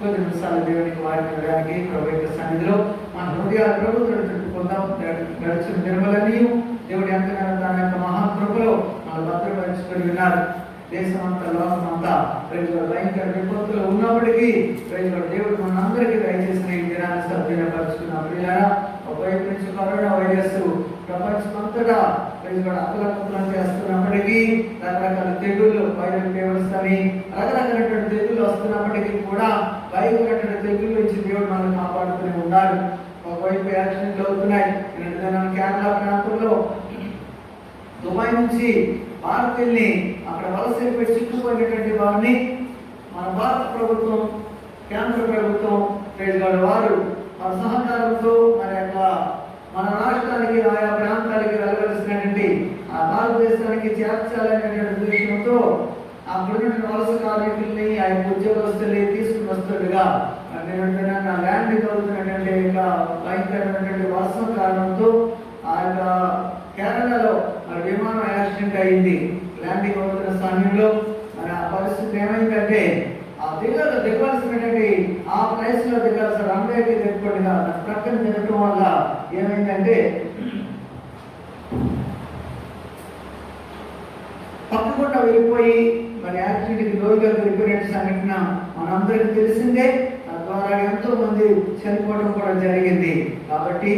కొన్ని నిమిషాలు దేవునికి వారిని ఇవ్వడానికి ప్రభు యొక్క సన్నిధిలో మన హృదయాలు ప్రభుత్వం చుట్టుకుందాం. గడిచిన దినములన్నీ దేవుడు ఎంతగానో తన యొక్క మహాకృపలో మన భద్రపరుచుకొని ఉన్నారు. దేశమంతా లోకమంతా భయంకర విపత్తులు ఉన్నప్పటికీ దేవుడు మనందరికీ దయచేసిన ఈ దినాన్ని సద్వినియోగపరుచుకున్న ఒకవైపు నుంచి కరోనా వైరస్ ప్రపంచమంతటా అతలకుతలం చేస్తున్నప్పటికీ రకరకాల తెగుళ్ళు వైరల్ ఫీవర్స్ అని రకరకాలైనటువంటి తెగుళ్ళు వస్తున్నప్పటికీ కూడా భయంకరమైన తెగుళ్ళ నుంచి దేవుడు మనల్ని కాపాడుతూనే ఉన్నారు. ఒకవైపు యాక్సిడెంట్లు అవుతున్నాయి. కేరళ ప్రాంతంలో దుబాయ్ నుంచి భారత్ వెళ్ళి అక్కడ వలస వెళ్ళిపోయి చిక్కుపోయినటువంటి వారిని మన భారత ప్రభుత్వం, కేంద్ర ప్రభుత్వం వారు మన సహకారంతో మన రాష్ట్రానికి ఆయా ప్రాంతాలకి వెళ్ళవలసినటువంటి ఆ భారతదేశానికి చేర్చాలనేటువంటి ఉద్దేశంతో అక్కడ వలస కార్మికుల్ని ఆ యొక్క ఉద్యోగస్తుల్ని తీసుకుని వస్తుండగా ల్యాండింగ్ అవుతున్నటువంటి భయంకరమైనటువంటి వర్షం కారణంతో ఆ యొక్క కేరళలో విమానం యాక్సిడెంట్ అయింది. ల్యాండింగ్ అవుతున్న సమయంలో మరి ఆ పరిస్థితి ఏమైందంటే ఆ దిగవలసినటువంటి ఆ ప్లేస్ లో దిగాల్సిన రంగేకి దిగకుండా ప్రక్కన దిగటం వల్ల ఏమైందంటే పక్కకుండా వెళ్ళిపోయి మరి యాక్సిడెంట్కి లోతుగా వెళ్ళిపోయిన సంఘటన మనందరికీ తెలిసిందే. తద్వారా ఎంతో మంది చనిపోవడం కూడా జరిగింది. కాబట్టి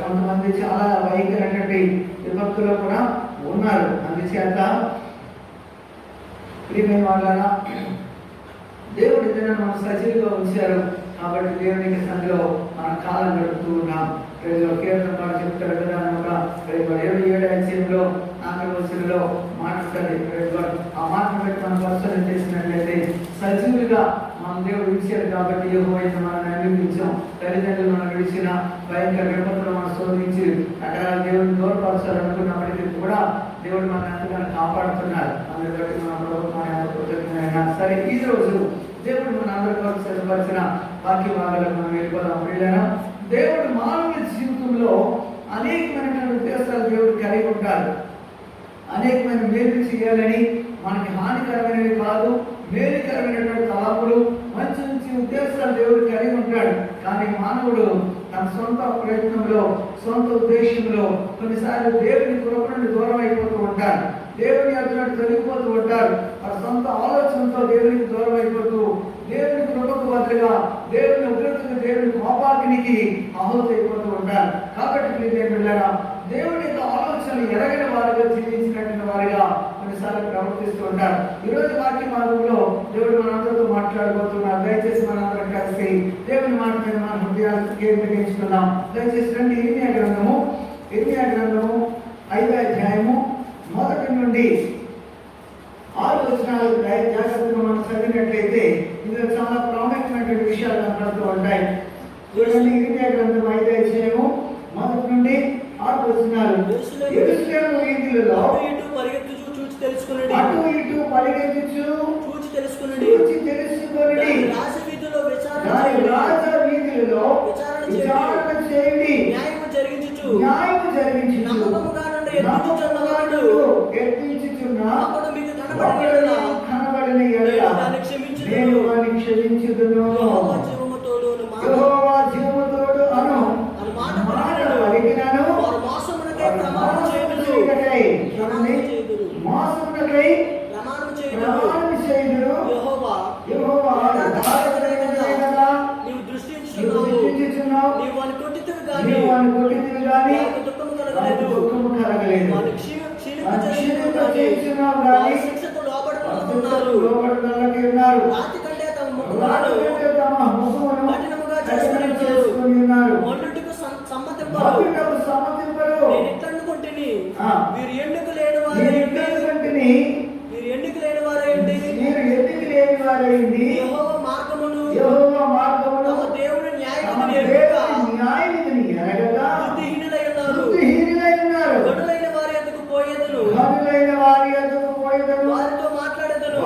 కొంతమంది చాలా భయంకరమైనటువంటి విపత్తులో కూడా ఉన్నారు. అందుచేత ప్రియమైన వాళ్ళ దేవుడి దినాన్ని మనం సజీవుగా ఉంచారు. కాబట్టి దేవునికి సంధిలో మన కాలం గడుపుతూ ఉన్నాం. కీర్తన పాటు చెప్తారు కదా, 77వ అధ్యాయంలో 4వ వచనంలో మాట్లాడుతుంది. ఆ మాటను బట్టి మనం పరిశోధన చేసినట్లయితే సజీవులుగా మన దేవుడు విడిచారు. కాబట్టి యెహోవాను మనం నమ్మించాం. తల్లిదండ్రులు మనం విడిచిన భయంకర విపత్తులు మనం శోధించి అక్కడ దేవుడిని దూరపరచాలనుకున్నప్పటికీ కూడా దేవుడు మన ఎంతగానో కాపాడుతున్నారు. అందుని బట్టి మన ప్రభుత్వం కృతజ్ఞమైన. సరే, ఈ రోజు దేవుడు మన అందరి కొరకు సిద్ధపరిచిన వాక్య భాగాలకు మనం వెళ్ళిపోదాం. ప్రియులారా, దేవుడు మానవ జీవితంలో అనేకమైనటువంటి ఉద్దేశాలు దేవుడు కలిగి ఉంటారు. అనేకమైన మేలు చేయాలని, మనకి హానికరమైనవి కాదు మేలుకరమైనటువంటి తలాపులు, మంచి మంచి ఉద్దేశాలు దేవుడు కలిగి ఉంటాడు. కానీ మానవుడు తన సొంత ప్రయత్నంలో, సొంత ఉద్దేశంలో కొన్నిసార్లు దేవుని కృప నుండి దూరం అయిపోతూ ఉంటారు. దేవుని అర్థం తొలగిపోతూ ఉంటారు. ఆ సొంత ఆలోచనతో దేవునికి దూరం అయిపోతూ దేవుని కృపకు బదులుగా దేవుని ఉగ్రతకు, దేవుని కోపాగ్నికి ఆహుతి అయిపోతూ ఉంటారు. కాబట్టి దేవుని యొక్క ఆలోచనలు ఎరగని వారిగా, జీవించినటువంటి వారిగా కొన్నిసార్లు ప్రవర్తిస్తూ ఉంటారు. ఈరోజు వాక్య మార్గంలో దేవుడు మనందరితో మాట్లాడబోతున్నారు. దయచేసి మనందరం కలిసి దేవుని మాట మీద మన హృదయాలను కేంద్రీకరించుకుందాం. దయచేసి రండి. ఇర్మియా గ్రంథము 5వ అధ్యాయము 1 నుండి 6 వచనాలు జాగ్రత్తగా మనం చదివినట్లయితే ఇందులో చాలా ప్రాముఖ్యమైనటువంటి విషయాలు కనపడుతూ ఉంటాయి. చూడండి, ఇర్మియా గ్రంథం 5వ అధ్యాయము 1 నుండి 6 వచనాలు. యెరూషలేము వీధులలో అటు ఇటు పరిగెత్తుచు చూచి తెలుసుకొనుడి. రాజవీధిలో విచారణ చేయండి. న్యాయము జరిగించుచు నమ్మకముగా నుండి ఎత్తించుచున్న అప్పుడు మీకు కనబడిన యెడల నేను వారిని క్షమించుదును. యెహోవా జీవము తోడు అను మాట పలికినాను. మోసమునకై ప్రమాణము చేయుదురు. యెహోవా నీవు దృష్టించుచున్నావు. నీవు వాని కొట్టితివి గాని దుఃఖము కలగలేదు. శిక్షకు లోబడుతున్నారు. రాతి కంటే తమ ముఖమును కఠినముగా చేసుకుని ఉన్నారు. మొండుటకు సమ్మతింపరు. నేను ఎట్లనుకుంటుని వీరు ఎందుకు లేని వారేంటి? యెహోవా మార్గమును తమ దేవుని న్యాయవిధిని ఎరగక బుద్ధిహీనులై ఉన్నారు. గనులైన వారి యొద్దకు పోయేదను. వారితో మాట్లాడేదను.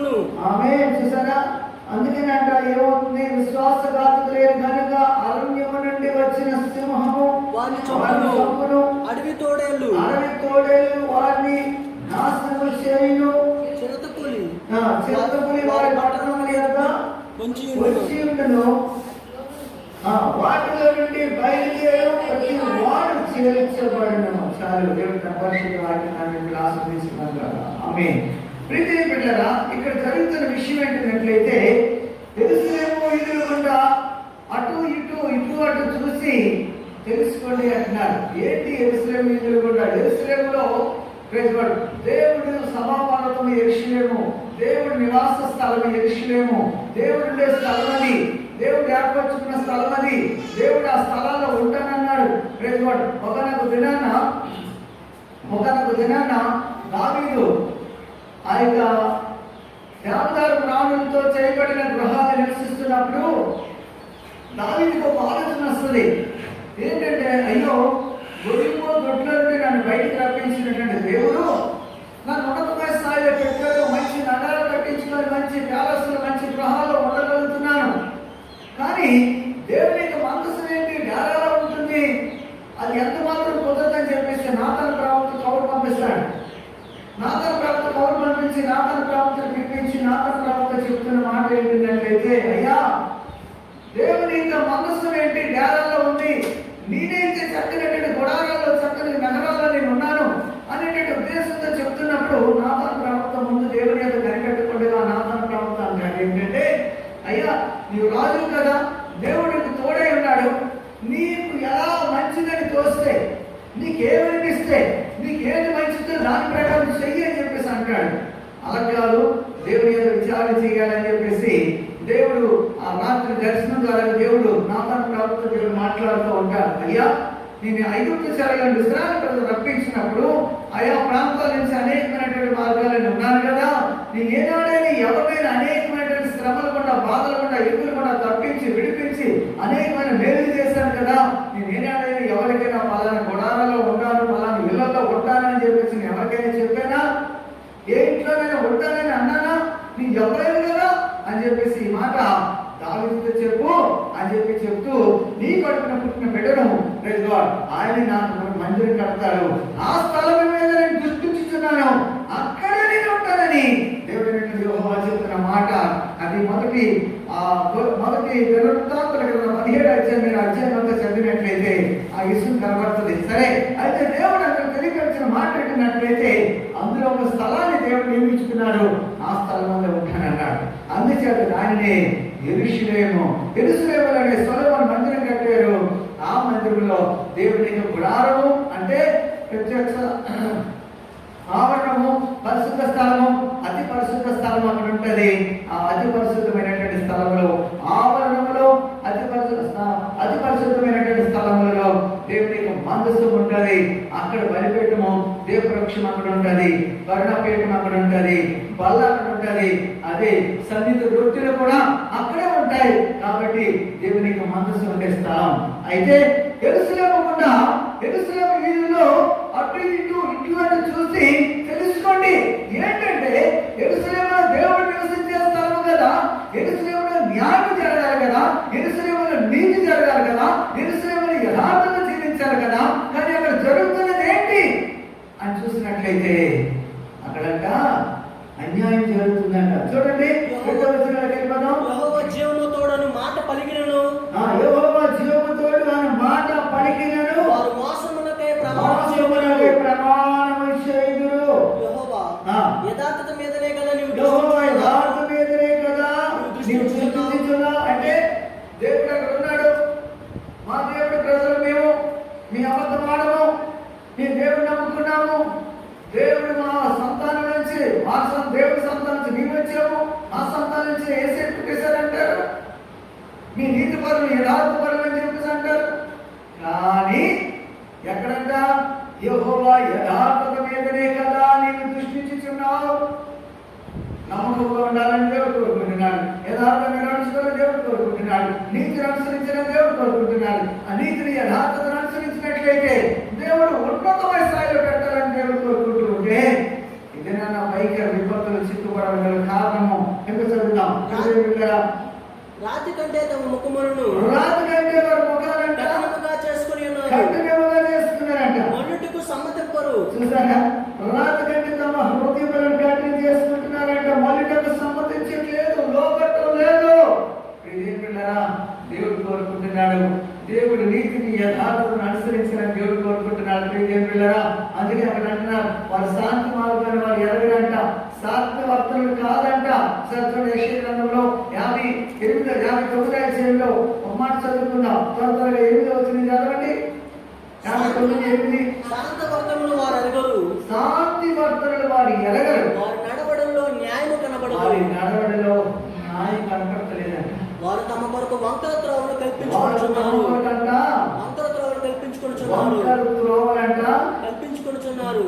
చంపును. ఆమేన్. చూసారా, అందుకేనంట ఏమవుతుంది, విశ్వాసఘాతకులైన కనుక అరణ్యము నుండి వచ్చిన సింహము వారిని చంపును, అడవి తోడేళ్ళు వారిని నాశనము చేయును, చిరతపులి వారి పట్టణముల యొక్క పొంచి ఉండును, వాటిలో నుండి బయలుదేరు ప్రతి వాడు చేర్చబడును. చాలు, దేవుడు తన పరిశుద్ధ వాక్యాన్ని ఆస్వాదిస్తున్నాం కదా. ఆమేన్. ప్రీతిని బిడ్డలారా, ఇక్కడ జరుగుతున్న విషయం ఏంటంటే, యెరూషలేము వీధుల గుండా అటు అటు చూసి తెలుసుకోండి అంటున్నారు. ఏంటి యెరూషలేము వీధుల గుండా? యెరూషలేములో దేవుడు సభాపర్వతం యెరూషలేము, దేవుడి నివాస స్థలం యెరూషలేము, దేవుడు ఉండే స్థలం అది, దేవుడు ఏర్పరచుకున్న స్థలం అది, దేవుడు ఆ స్థలాల్లో ఉంటానన్నాడు. ఒకనొక దినాన దావీదు ఆ యొక్క దేవదారు ప్రాణులతో చేయబడిన గృహాలు నివసిస్తున్నప్పుడు దావీదుకు ఒక ఆలోచన వస్తుంది. ఏంటంటే, అయ్యో, దొడ్ల నుండి నన్ను బయటకు రప్పించినటువంటి దేవుడు నన్ను ఉన్నతమైన స్థాయిలో పెట్టాడు, మంచి నగరాలు కట్టించుకొని మంచి ప్యాలెస్లు మంచి గృహాల్లో ఉండగలుగుతున్నాను. కానీ దేవుని యొక్క మనసు ఏంటి, డేరాలో ఉంటుంది, అది ఎంత మాత్రం కుదరదని చెప్పేసి నాతాను ప్రవక్త కౌలు పంపిస్తాడు. నాతాను ప్రవక్త కౌలు పంపించి నాతాను ప్రవక్తను పిలిపించి నాతాను ప్రవక్త చెప్తున్న మాట ఏంటంటే, అయ్యా, దేవుని యొక్క మనస్సు ఏంటి, డేరాల్లో ఉంది, నేనైతే చక్కనటువంటి గుడారాల్లో చక్కని నగరాల్లో నేను ఉన్నాను అనేటువంటి ఉద్దేశంతో చెప్తున్నప్పుడు నాతాను ప్రవక్త ముందు దేవుని యొక్క కనిపెట్టకుండా నాతాను ప్రవక్త అంటాడు ఏంటంటే, అయ్యా, నీవు రాజు కదా, దేవుడికి తోడై ఉన్నాడు, నీకు ఎలా మంచిదని తోస్తే, నీకేమనిపిస్తే, నీకేది మంచిదో దాని ప్రకారం చెయ్యి అని చెప్పేసి అంటాడు. అలా కాదు, దేవుని యొక్క విచారణ చేయాలని చెప్పేసి దేవుడు ఆ రాత్రి దర్శనం ద్వారా దేవుడు నాతాను ప్రవక్త దేవుడు మాట్లాడుతూ ఉంటాడు. అయ్యా, నేను ఐగుప్తు చెరగలను ఇశ్రాయేలు ప్రజలు రప్పించినప్పుడు ఆయా ప్రాంతాల నుంచి అనేకమైనటువంటి మార్గాలను ఉన్నాను కదా, నేను ఏనాడైనా ఎవరైనా అనేకమైనటువంటి శ్రమలు కూడా బాధలు కూడా ఇరుకులు కూడా తప్పించి విడిపించి అనేకమైన మేలు చేశాను కదా, నేను ఏనాడైనా ఎవరికైనా పలానా గుడారాల్లో ఉంటాను, పలానా ఇళ్లలో ఉంటానని చెప్పేసి నేను ఎవరికైనా చెప్పానా, ఏ ఇంట్లోనైనా ఉంటానని అన్నానా, నీకు ఎవరైనా కదా అని చెప్పేసి ఈ మాట దావీదుతో చెప్పు అని చెప్పి చెప్తూ, నీ కడుపున పుట్టిన బిడ్డను ఆయన నాకు మందిరం కడతాడు, ఆ స్థలం మీద నేను దృష్టిస్తున్నాను, అక్కడే నేను ఉంటానని దేవుడు యెహోవా చెప్తున్న మాట. అది మొదటి వృత్తాంతాల గ్రంథం 17వ అధ్యాయం మీరు అధ్యాయం అంతా చదివినట్లయితే ఆ విషయం కనబడుతుంది. సరే, అయితే దేవుడు అక్కడ తెలియపరిచిన మాట్లాడినట్లయితే అందులో ఒక స్థలాన్ని దేవుడు నియమించుకున్నాడు, ఆ స్థలంలో ఉంటానన్నాడు. అందుచేత దానిని యెరూషలేము అనే సొలొమోను మందిరం కట్టారు. ఆ మందిరంలో దేవుని గుడారము అంటే ప్రత్యక్ష ఆవరణము, పరిశుద్ధ స్థలము, అతి పరిశుద్ధ స్థలం అక్కడ ఉంటుంది. ఆ అతి పరిశుద్ధమైనటువంటి స్థలంలో ఆవరణములో అతి పరిశుద్ధమైనటువంటి స్థలములలో దేవుని యొక్క మందస్సు ఉంటుంది. అక్కడ బలిపీఠము, దేవవృక్షం అక్కడ ఉంటుంది, కరుణపీఠం అక్కడ ఉంటుంది, బల్ల అక్కడ ఉంటుంది, అదే సన్నిధి రొట్టెలు కూడా అక్కడే ఉంటాయి. కాబట్టి దేవుని యొక్క మందస్సు ఉండే స్థలం. అయితే యెరూషలేము వీధుల్లో అటు ఇటు చూసి తెలుసుకోండి. ఏంటంటే, యెరూషలేములో దేవుడు నివసించే స్థలము కదా, యెరూషలేములో న్యాయం జరగాలి కదా, యెరూషలేములో నీతి జరగాలి కదా, యెరూషలేములో యథార్థత జీవించాలి కదా, కానీ అక్కడ జరుగుతున్నది ఏంటి అని చూసినట్లయితే అక్కడంట అన్యాయం జరుగుతుందంట. చూడండి, యెహోవా జీవము తోడను మాట పలికినను, యెహోవా జీవము తోడు అను మాట పలికినను, వారు మోసమునకై ప్రమాణము చేయుదురు. యెహోవా యథార్థత మీదనే కదా నీవు దృష్టించుచున్నావు. అంటే దేవుడు అక్కడ ఉన్నాడు, మా దేవుడి ప్రజలు మేము, మీ అబద్ధం ఆడము, మీ దేవుడు నమ్ముకున్నాము, దేవుడు మా సంతానం నుంచి దేవుడి సంతానం నుంచి మేము వచ్చాము, మా సంతానం నుంచి ఏసే పుట్టేశారంటారు, మీ నీతి పరులు యథార్థ పరులు అని చెప్పేసి అంటారు. కానీ ఎక్కడంట, యెహోవా యథార్థత మీదనే కదా నీవు దృష్టించుచున్నావు. నమ్మకంగా ఉండాలని దేవుడు కోరుకుంటున్నాడు, యథార్థంగా నడుచుకోవాలని దేవుడు కోరుకుంటున్నాడు, నీతిని అనుసరించిన దేవుడు కోరుకుంటున్నాడు. ఆ నీతిని యథార్థతను అనుసరించినట్లయితే దేవుడు ఉన్నతమైన స్థాయిలో పెట్టాలని దేవుడు కోరుకుంటూ ఉంటే, ఇదేనా వైఖరి విపత్తులు చిక్కుపడగల కారణము. ఎందుకు చదువుతాం? రాతి కంటే తమ ముఖములను రాతి కంటే వారి ముఖాలంట కఠినముగా చేసుకుని ఉన్నారు. కఠినముగా చేసుకున్నారంట. మన్నుటకు సమ్మతింపరు. చూసారా? రాతి కంటే తమ హృదయములను కఠినం చేసుకుంటున్నారంట. మన్నుటకు సమ్మతించట్లేదు, లోపట్టం లేదు. దేవుడు కోరుకుంటున్నాడు. దేవుడు నీతిని యథార్థతను అనుసరించాలని దేవుడు కోరుకుంటున్నాడు. అందుకే అక్కడ అంటున్నారు, వారు శాంతి మార్గాన్ని వారు ఎరగరంట, శాంతి వర్తనలు కాదంట. సత్యం యెషయా గ్రంథంలో 59 ఒక మాట చదువుకుందాం. త్వరగా 8వ వచనం చదవండి. 59:8. శాంతి వర్తనలు వారు ఎరగరు. శాంతి వర్తనలు వారు ఎరగరు. వారి నడవడంలో న్యాయము కనబడదు. వారి నడవడిలో న్యాయం కనపడతలేదంట. వారు తమ కొరకు వంకర త్రోవను కల్పించుకొనుచున్నారు. వంకర త్రోవను కల్పించుకొనుచున్నారు.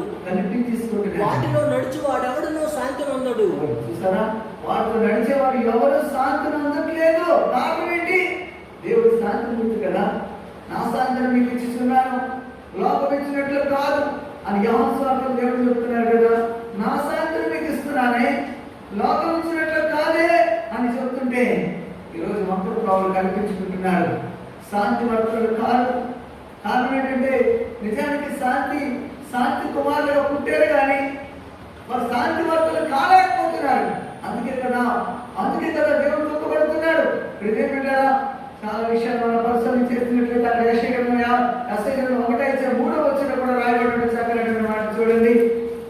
వాటిలో నడిచి వాడెవడునో శాంతి నొందడు. చూసారా? వాటిలో నడిచేవాడు ఎవరు శాంతి నొందట్లేదు. కారణం ఏంటి? దేవుడు శాంతిమూర్తి కదా. నా శాంతిని మీకు ఇచ్చిస్తున్నాను, లోకం ఇచ్చినట్లు కాదు అని యోహాను సువార్తలో దేవుడు చెప్తున్నారు కదా. నా శాంతిని మీకు ఇస్తున్నానే, లోకం ఇచ్చినట్లు కాదే అని చెప్తుంటే ఈరోజు వంకర త్రోవలు కల్పించుకుంటున్నారు. శాంతి వర్తనలు కాదు. కారణం ఏంటంటే నిజానికి శాంతి కుమారులుగా పుట్టారు కానీ వారు శాంతి వర్తనలు కాలేకపోతున్నారు. అందుకే కదా దేవుడు దుఃఖపడుతున్నాడు. హృదయం చాలా విషయాలు మనం పరిశీలన చేస్తున్నట్లయితే అక్కడ యెషయా గ్రంథం 1:3 వచ్చిన కూడా రాయబడిన చక్కనటువంటి మాట చూడండి.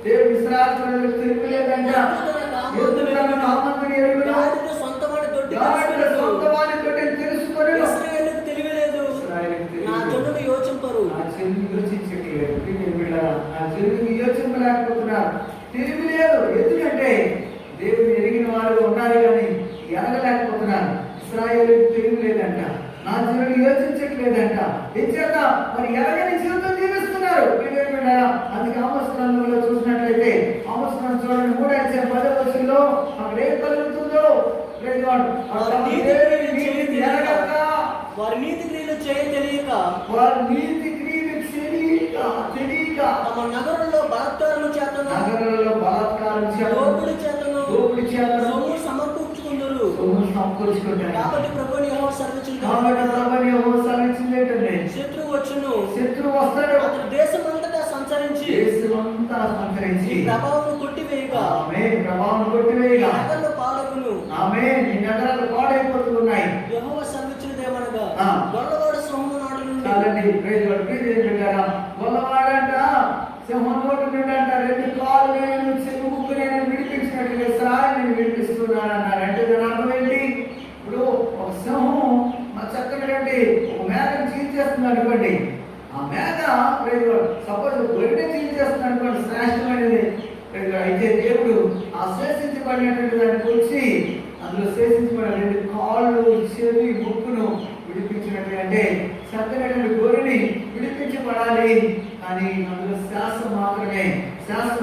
దేవుడు ఇశ్రాయేలు ప్రజలకు తిరుగులేదంట. తిరుగులేదు. ఎందుకంటే దేవుని ఎరిగిన వారు ఉన్నారు కానీ ఎరగలేకపోతున్నారు. ఇశ్రాయేలుకు తిరుగులేదంట, నా జనుడు యోచించట్లేదంట. ఇచ్చేత మరి ఎరగని జీవితం జీవిస్తున్నారు. అందుకే ఆమోస్ గ్రంథంలో చూసినట్లయితే ఆమోస్ గ్రంథం చూడండి 3:10 అక్కడ ఏం కలుగుతుందో, వారి నీతి క్రియలు తెలియక తమ నగరంలో బలాత్కారం చేతను దోపిడి చేతను సమకూర్చుకుందరు. కాబట్టి ప్రభువుని యెహోవా సెలవిచ్చినది, శత్రువు వస్తాడు, అతడు దేశమంతటా సంచరించి ప్రభావం కొట్టివేయగా నగరాలు పాడగును. నగరాలు పాడైపోతున్నాయి. యెహోవా సెలవిచ్చినదేమనగా గొల్లవాడు సింహము నాడు నుండి గొల్లవాడంట సింహం నోటి నుండి అంట 2 కాళ్ళు నేను చెవి ముక్కు నేను విడిపించినట్లుగా ఇశ్రాయేలుని విడిపిస్తున్నాను అన్నారు. అంటే దాని అర్థం ఏంటి? ఇప్పుడు ఒక సింహం చక్కటి ఒక మేకను చీల్చేస్తుంది అనుకోండి. ఆ మేక సపోజ్ గొర్రెని చీల్చేస్తుంది అనుకోండి, శ్రేష్టమైనది. అయితే దేవుడు ఆ శేషించబడినటువంటి దానికి వచ్చి అందులో శేషించబడిన 2 కాళ్ళు చెవి ముక్కును విడిపించినట్టు. అంటే చక్కనటువంటి గొర్రెని విడిపించబడాలి కానీ అందులో శాస్త్రం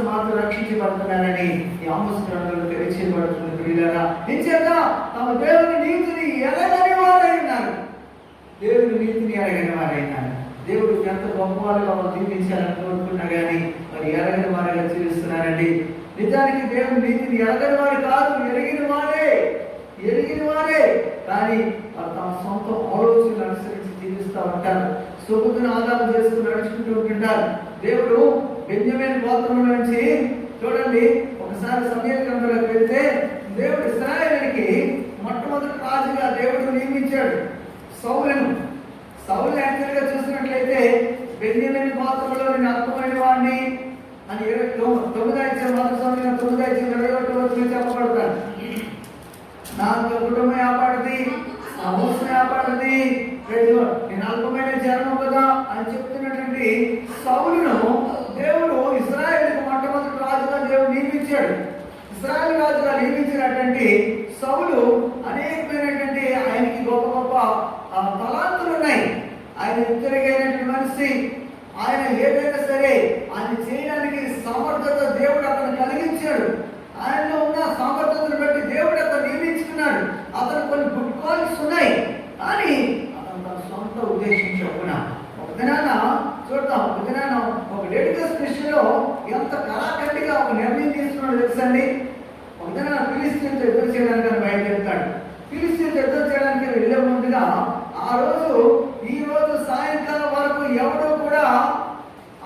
మాత్రం రక్షించబడుతున్నారని ఈ ఆమోస్ గ్రంథంలో తెలియచేయబడుతుంది. ప్రియులారా, ఇంచేత తమ దేవుని నీతిని ఎరగని వారైనారు. దేవుడు ఎంత గొప్పవారుగా వాళ్ళు దీవించాలని కోరుకున్నా కానీ మరి ఎరగని వారిగా జీవిస్తున్నారండి. నిజానికి దేవుని నీతిని ఎరగని వారు కాదు, ఎరిగిన వారే కానీ వారు తమ సొంత ఆలోచనలు అనుసరించి జీవిస్తూ ఉంటారు. సొమ్మును ఆధారం చేసుకుని నడుచుకుంటూ ఉంటుంటారు. దేవుడు బెన్యామీను గోత్రం నుంచి చూడండి, ఒకసారి సమూయేలు గ్రంథంలోకి వెళ్తే దేవుడు ఇశ్రాయేలుకి మొట్టమొదటి రాజుగా దేవుడు నియమించాడు సౌలు యాక్చువల్గా చూసినట్లయితే బెన్యామీను గోత్రంలోని అల్పమైన వాడిని అని 9 చెప్పబడతాడు. నా కుటుంబం ఏర్పడింది, ఆ వంశం ఏర్పడింది, నేను అల్పమైన జనం కదా అని చెప్తున్నటువంటి సౌలును దేవుడు ఇశ్రాయేలుకు మొట్టమొదటి రాజుగా దేవుడు నియమించాడు. ఇశ్రాయేలు రాజుగా నియమించినటువంటి సౌలు అనేకమైనటువంటి ఆయనకి గొప్ప గొప్ప తలాంతులు ఉన్నాయి. ఆయన తిరిగైనటువంటి మనిషి. ఆయన ఏదైనా సరే ఆయన చేయడానికి సమర్థత దేవుడు అతను కలిగించాడు. ఆయనలో ఉన్న సామర్థ్యతను బట్టి దేవుడు అతను నియమించుకున్నాడు. అతను కొన్ని గుడ్ క్వాలిటీస్ ఉన్నాయి కానీ అతను తన సొంత ఉద్దేశం చొప్పున ఒక దినాన ఒక డెడికస్ విషయంలో ఎంత కళాఖండిగా ఒక నిర్ణయం తీసుకున్నాడు తెలుసండి. ఒక దినాన పిలిస్తే ఫిలిస్తీన్తో యుద్ధం చేయడానికి అని బయలుదేరుతాడు. ఫిలిస్తీన్తో యుద్ధం చేయడానికి వెళ్ళే ముందుగా ఆ రోజు ఈ రోజు సాయంకాలం వరకు ఎవరు కూడా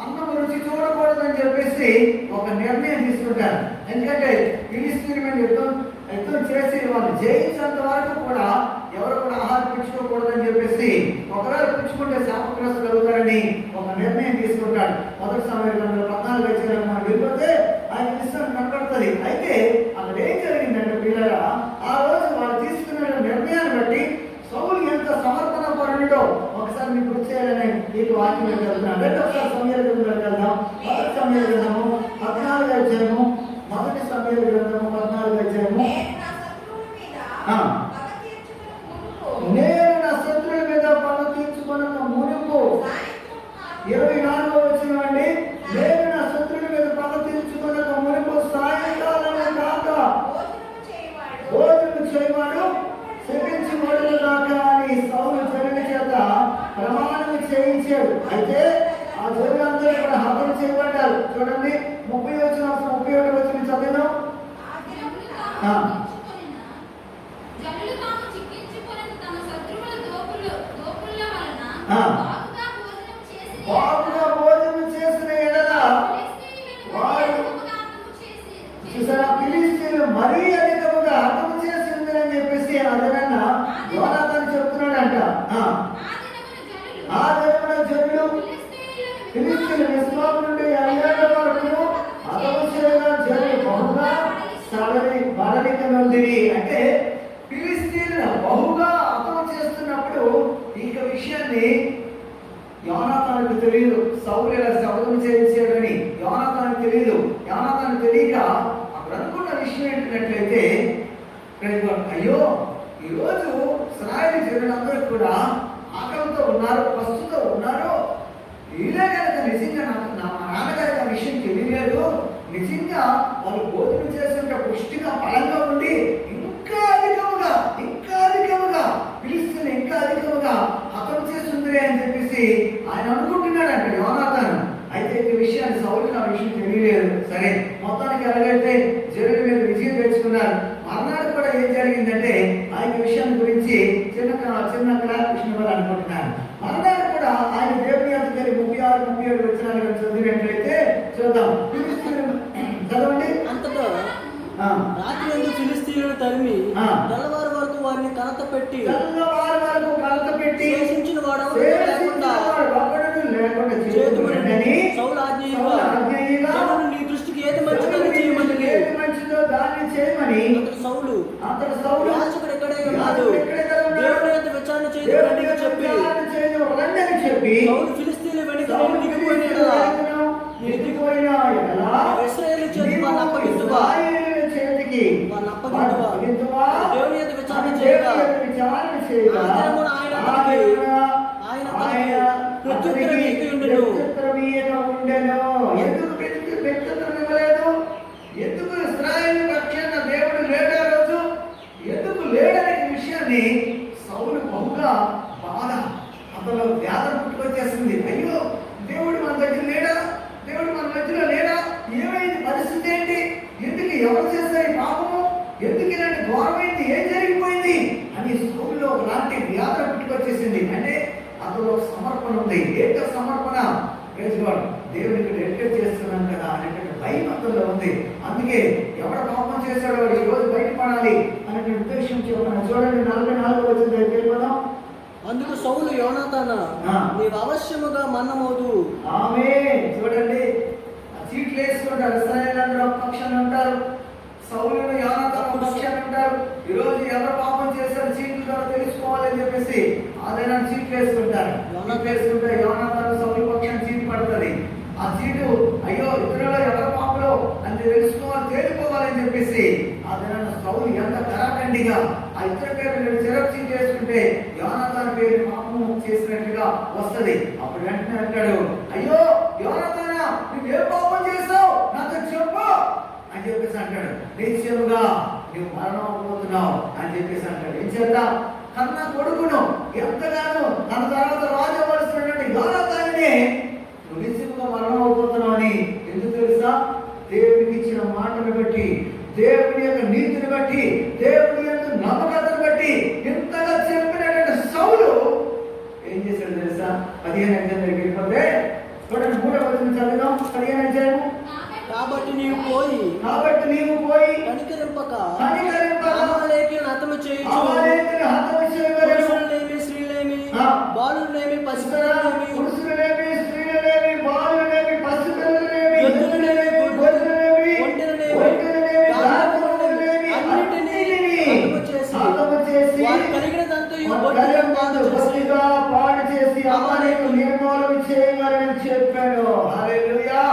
అన్నం రుచి చూడకూడదని చెప్పేసి ఒక నిర్ణయం తీసుకుంటారు. ఎందుకంటే ఫిలిస్తీన్ మీద యుద్ధం చేసి వాళ్ళు జయించేంత వరకు కూడా ఎవరు కూడా ఆహారం పుచ్చుకోకూడదని చెప్పేసి, ఒకవేళ పుచ్చుకుంటే శాపగ్రస్తులు అవుతారని ఒక నిర్ణయం తీసుకుంటాడు. మొదటి సమయంలో 14 వచ్చేయాలని మనం వెళ్ళిపోతే ఆయన ఇష్టం కనపడుతుంది. అయితే అక్కడ ఏం జరిగిందంటే పిల్లల ఆ రోజు వాళ్ళు తీసుకున్న నిర్ణయాన్ని బట్టి సౌలు ఎంత సమర్పణ పరుడో ఒకసారి మీకు వచ్చేయాలని మీకు వాక్యం వెళ్తున్నాను. ఒకసారి సమయాల గ్రంథంలోకి వెళ్దాం. మొదటి సమయాల గ్రంథము 14వ అధ్యాయము, మొదటి సమయాల గ్రంథము 14వ అధ్యాయము. నేను నా శత్రువుల మీద పగ తీర్చుకున్న మునుపు 24వ వచనం అండి. నేను నా శత్రువుల మీద పగ తీర్చుకున్న మునుపు సాయంకాలం కాక భోజనం చేయవాడు శపించి మొదలు దాకా అని సౌలు జనుల చేత ప్రమాణం చేయించాడు. అయితే ఆ జనులందరూ కూడా హతం చేయబడ్డారు. చూడండి 30 వచనం 31 వచనం చదివాం. బాగుగా భోజనం చేసిన ఎడల వారు చూసారా ఫిలిస్తీయులు మరీ అధికముగా హతము చేసింది అని చెప్పేసి అదనన్నా యోనాతాను చెప్తున్నాడంట. ఆ దినమున జనులు ఫిలిస్తీయుల నిస్వాము నుండి 50 వరకు హతము చేయగా జనులు బహుగా బడలికనుందిరి. అంటే ఫిలిస్తీయులను బహుగా హతము చేస్తున్నప్పుడు ఈ విషయాన్ని యోనాతానుకు తెలియదు. సౌలు ఇలా శబ్దం చేయించాడని యోనాతానుకు తెలియదు. యోనాతాను తెలియక అప్పుడు అనుకున్న విషయం ఏంటంటే, అయ్యో ఈరోజు ఇశ్రాయేలు జనులందరూ కూడా ఆకలితో ఉన్నారు, పస్తుతో ఉన్నారు. వీళ్ళే కనుక నిజంగా మా నాన్నగారికి ఆ విషయం తెలియలేదు, నిజంగా వాళ్ళు భోజనం చేస్తుంటే పుష్టిగా బలంగా ఉండి ఇంకా అధికముగా పిలుస్తున్న ఇంకా అధికముగా హతం చేస్తుందిరే అని చెప్పేసి ఆయన అనుకుంటున్నాడంట యోనాతాను. అయితే ఈ విషయాన్ని సౌలుకి ఆ విషయం తెలియలేదు. సరే మొత్తానికి ఎలాగైతే జనుల మీద విజయం తెచ్చుకున్నారు. మర్నాడు కూడా ఏం జరిగిందంటే ఆయన విషయాన్ని గురించి చిన్న క్లారిఫికేషన్ అనుకుంటున్నాను. మర్నాడు కూడా ఆయన దేవుని యొక్క 36, 37 వచనాలు చదివినట్లయితే చూద్దాం. చదవండి. అంతటా రాత్రి ఫిలిస్తీయులను తరిమి తెల్లవారు వరకు వారిని కలత పెట్టి శేషించిన వాడు లేకుండా సౌలు ఆజ్ఞ నీ దృష్టికి ఏది మంచిదో దాన్ని చేయమని సౌలు యాజకుడు ఎక్కడే ఉన్నాడు దేవుని యొక్క విచారణ చేయమని చెప్పి సౌలు ఫిలిస్తీయుల వెనుక దిగిపోయిన ఇశ్రాయేలు చేతికి వారిని అప్పగించువా దేవుని యొక్క విచారణ చేయగా ఆయన ఎందుకు ఇశ్రాయేలు రక్షణ దేవుడు లేడా రోజు ఎందుకు లేడనే విషయాన్ని సౌలు బహుగా బాధ అతను వ్యాధ పుట్టుకొచ్చేసింది. అయ్యో దేవుడు మన దగ్గర లేడా, దేవుడు మన మధ్యలో లేడా, ఏమైంది పరిస్థితి ఏంటి, ఎందుకు ఎవరు చేస్తారు ఈ పాపము, ఎందుకు ఇలాంటి ఘోరమైంది, ఏం జరిగిపోయింది అని సౌలులో లాంటి వ్యాధ పుట్టుకొచ్చేసింది. అంటే అందులో సమర్పణ ఉంది. ఏంటో సమర్పణ, దేవునికి డెడికేట్ చేస్తున్నాం కదా అనేటువంటి భయం అందులో ఉంది. అందుకే ఎవడ పాపం చేశాడో వాడు ఈ రోజు బయటపడాలి అనే ఉద్దేశం చెప్పాను. చూడండి 44 వచ్చింది తెలియదా. అందుకు సౌలు యోనాతాను నీవు అవశ్యముగా మన్నమవుదు. ఆమె చూడండి చీట్లు వేసుకుంటారు. ఇశ్రాయేలు ఒక పక్షాన్ని ఉంటారు, సౌలు యోనాతాను ఒక పక్షాన్ని ఉంటారు. ఈరోజు ఎవరు పాపం చేశారు చీట్ల ద్వారా తెలుసుకోవాలని చెప్పేసి అదైనా చీట్లు వేసుకుంటారు. వేసుకుంటే యోనాతాను సౌలు పక్షాన్ని చీటు పడుతుంది. ఆ చీటు అయ్యో ఇతరులో ఎవరు పాపలో అని తెలుసుకోవాలి, తేలిపోవాలని చెప్పేసి అదైనా సౌలు ఎంత కరాఖండిగా ఆ ఇతర పేరు చెరచి చేసుకుంటే యోనాతాను పేరు పాపము చేసినట్లుగా వస్తుంది. అప్పుడు వెంటనే అంటాడు, అయ్యో యోనాతానా నువ్వు ఏ పాపం చేస్తావు నాతో చెప్పు అని చెప్పేసి అంటాడు. నిశ్చయముగా నువ్వు మరణం అవ్వబోతున్నావు అని చెప్పేసి అంటాడు. ఏం చేద్దాం, కన్న కొడుకును ఎంతగానో తన తర్వాత రాజు అవ్వాల్సినటువంటి యోనాతానునే నువ్వు నిశ్చయముగా మరణం అవ్వబోతున్నావు అని ఎందుకు తెలుసా? దేవుడికి ఇచ్చిన మాటను బట్టి, దేవుని యొక్క నీతిని బట్టి, దేవుని యందు నమ్మకతను బట్టి ఇంతగా చెప్పినటువంటి సౌలు ఏం చేశాడు తెలుసా? 15 అధ్యాయం దగ్గరికి వెళ్ళిపోతే చూడండి, 3వ వచనం చదువుదాం. 15 అధ్యాయము. కాబట్టి నీవు పోయి కనికరింపక అమాలేకీయులను హతము చేయుచు, పురుషులనేమి స్త్రీలేమి బాలులనేమి పసిపిల్లలనేమి ఎద్దులనేమి ఒంటెలనేమి అన్నిటినీ హతము చేసి వారు కలిగినదంతయు బొత్తిగా పాడు చేసి అమాలేకులను నిర్మూలన చేయమని చెప్పాడు. హల్లెలూయా.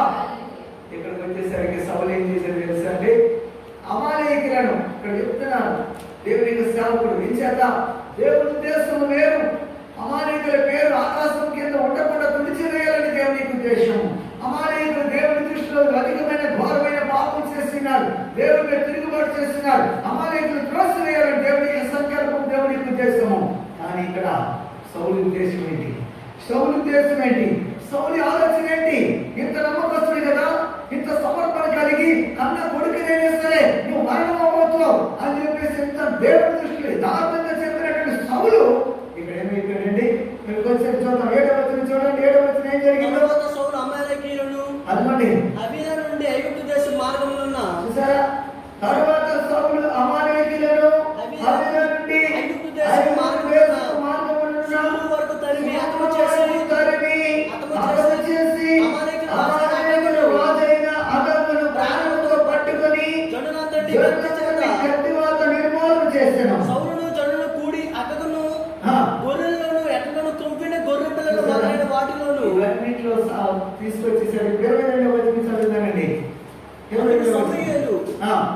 ఇక్కడికి వచ్చేసరికి సౌలు ఏం చేశాడు తెలుసా అండి? అమాలేకులను ఇక్కడ చెప్తున్నాను. దేవునికి సేవకుడు వించేత దేవుని ఉద్దేశం వేరు. అమాలేకుల పేరు ఆకాశం కింద ఉండకుండా తుడిచివేయాలని దేవునికి ఉద్దేశం. అమాలేకులు దేవుని దృష్టిలో అధికమైన ఘోరమైన పాపం చేస్తున్నారు, దేవుని మీద తిరుగుబాటు చేస్తున్నారు. అమాలేకులు త్రోసివేయాలని దేవునికి సంకల్పం, దేవునికి ఉద్దేశము. కానీ ఇక్కడ సౌలు ఉద్దేశం ఏంటి? సౌలు ఆలోచన ఏంటి? ఇంత నమ్మకస్తుడు కదా, ఇంత సమర్పణ కలిగి కన్న కొడుకునైనా సరే నువ్వు మరణం అవ్వబోతున్నావు అని చెప్పేసి ఇంత దేవుడి దృష్టిలో యథార్థంగా చెప్పినటువంటి సౌలు ఇక్కడ ఏమైపోయాడండి? మీరు కొంచెం చూద్దాం. 7వ వచనం చూడండి. 7వ వచనం ఏం జరిగింది? తరువాత సౌలు అమాలేకీయులను అదిగోండి, అబీనా నుండి ఐగుప్తు దేశం మార్గంలో చూసారా? తర్వాత సౌలు అమాలేకీయులను అబీనా నుండి ఐగుప్తు దేశం మార్గంలో వరకు తరిమి హతము చేసి అమాలేకీయుల రాజైన అగగును ప్రాణంతో పట్టుకొని జనులందరినీ కత్తివాత నిర్మూలన చేసెను. సౌలును జనులు కూడి అగగును గొర్రెలను ఎట్లను తుంపిన గొర్రె పిల్లలు మొదలైన వాటిలోను ఇవన్నింటిలో తీసుకొచ్చేసాడు. 22వ వచనం చదువుతానండి. సమూయేలు